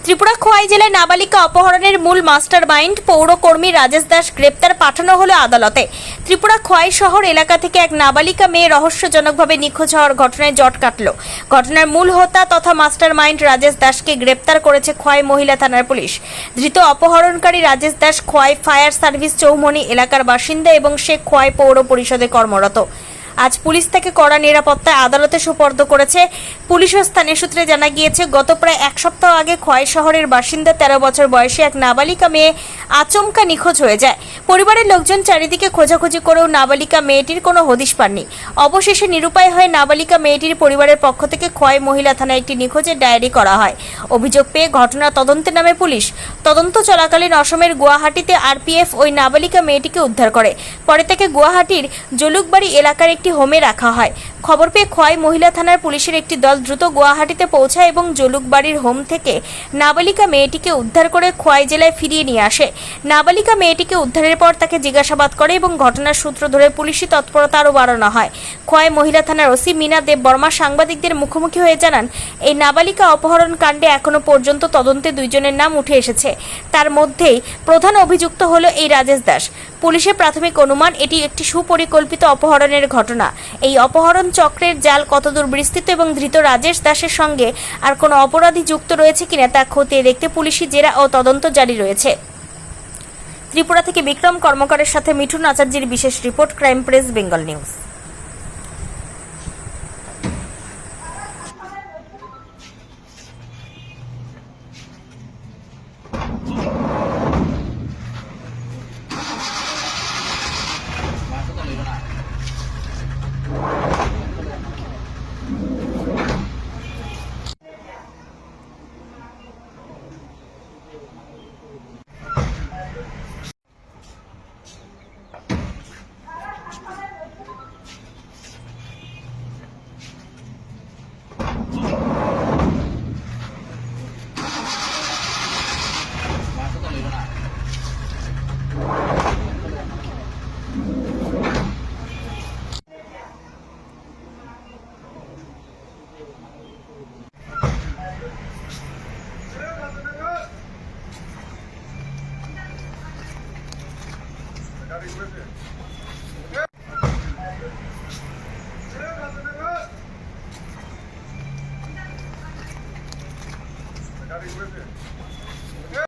ত্রিপুরা খোয়াই জেলায় নাবালিকা অপহরণের মূল মাস্টারমাইন্ড পৌরকর্মী রাজেশ দাস গ্রেপ্তার পাঠানো হলো আদালতে। ত্রিপুরা খোয়াই শহর এলাকা থেকে এক নাবালিকা মেয়ে রহস্যজনকভাবে নিখোঁজ হওয়ার ঘটনায় জট কাটল। ঘটনার মূল হোতা তথা মাস্টারমাইন্ড রাজেশ দাসকে গ্রেপ্তার করেছে খোয়াই মহিলা থানার পুলিশ। ধৃত অপহরণকারী রাজেশ দাস খোয়াই ফায়ার সার্ভিস চৌমনি এলাকার বাসিন্দা এবং সে খোয়াই পৌর পরিষদে কর্মরত। আজ পুলিশ তাকে কড়া নিরাপত্তায় আদালতে সুপর্দ করেছে। পুলিশ ও স্থানীয় সূত্রে জানা গিয়েছে, গত প্রায় এক সপ্তাহ আগে খোয়াই শহরের বাসিন্দা 13 বছর বয়সী এক নাবালিকা মেয়ে আচমকা নিখোঁজ হয়ে যায়। পরিবারের লোকজন চারিদিকে খোঁজাখুঁজি করেও নাবালিকা মেয়েটির কোনো হদিশ পাননি। অবশেষে নিরুপায় হয়ে নাবালিকা মেয়েটির পরিবারের পক্ষ থেকে খোয়াই মহিলা থানায় একটি নিখোঁজের ডায়েরি করা হয়। অভিযোগ পেয়ে ঘটনা তদন্তে নামে পুলিশ। তদন্ত চলাকালীন অসমের গুয়াহাটিতে আরপিএফ ওই নাবালিকা মেয়েটিকে উদ্ধার করে। পরে তাকে গুয়াহাটির জলুকবাড়ি এলাকার একটি হোমে রাখা হয়। খবর পেয়ে খোয়াই মহিলা থানার পুলিশের একটি দল দ্রুত গুয়াহাটিতে পৌঁছায় এবং জলুকবাড়ির হোম থেকে নাবালিকা মেয়েটিকে উদ্ধার করে খোয়াই জেলায় ফিরিয়ে নিয়ে আসে। নাবালিকা মেয়েটিকে উদ্ধারের পর তাকে জিজ্ঞাসাবাদ করে এবং ঘটনার সূত্র ধরে পুলিশি তৎপরতা আরও বাড়ানো হয়। খোয়াই মহিলা থানার ওসি মীনা দেব বর্মা সাংবাদিকদের মুখোমুখি হয়ে জানান, এই নাবালিকা অপহরণ কাণ্ডে এখনো পর্যন্ত তদন্তে 2 জনের নাম উঠে এসেছে। তার মধ্যেই প্রধান অভিযুক্ত হলো এই রাজেশ দাস। পুলিশের প্রাথমিক অনুমান এটি একটি সুপরিকল্পিত অপহরণের ঘটনা। এই অপহরণ চক্রের জাল কতদূর বিস্তৃত এবং ধৃত রাজেশ দাসের সঙ্গে আর কোনো অপরাধী যুক্ত রয়েছে কিনা তা খতিয়ে দেখতে পুলিশি জেরা ও তদন্ত জারি রয়েছে। ত্রিপুরা থেকে বিক্রম কর্মকারের সাথে মিঠুন আচার্যের বিশেষ report, crime press Bengal news.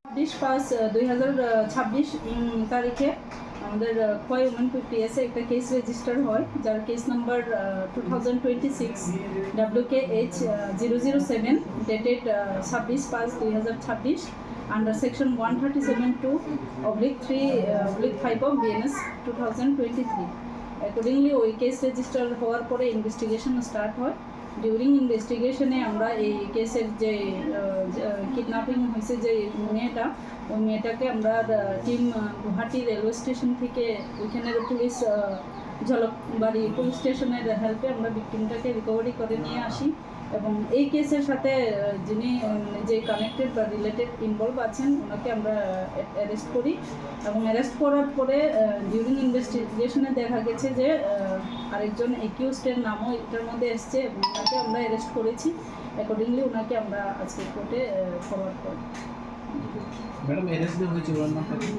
ছাব্বিশ 2026 তারিখে আমাদের খোয়াই ওমেন 50 একটা কেস রেজিস্টার হয়, যার case number 2026 WKH 007 dated 26/5/2026 under section 137(2)/3/5 of BNS 2023। Accordingly ওই কেস রেজিস্টার হওয়ার পরে ইনভেস্টিগেশন স্টার্ট হয়। ডিউরিং ইনভেস্টিগেশনে আমরা এই কেসের যে কিডন্যাপিং হয়েছে যে মেয়েটা, ওই মেয়েটাকে আমরা টিম গুয়াহাটি রেলওয়ে স্টেশন থেকে ওইখানের পুলিশ ঝলকবাড়ি পুলিশ স্টেশনের হেল্পে আমরা ভিকটিমটাকে রিকভারি করে নিয়ে আসি এবং এই কেসের সাথে যিনি যে কানেক্টেড বা রিলেটেড ইনভলভ আছেন ওনাকে আমরা অ্যারেস্ট করি এবং অ্যারেস্ট করার পরে ডিউরিং ইনভেস্টিগেশনে দেখা গেছে যে আরেকজন একিউজডের নামও এটার মধ্যে এসছে এবং ওনাকে আমরা অ্যারেস্ট করেছি। অ্যাকর্ডিংলি ওনাকে আমরা আজকে কোর্টে ফরওয়ার্ড করি। ম্যাডাম অ্যারেস্ট হয়েছিল ওনার নামটা কি?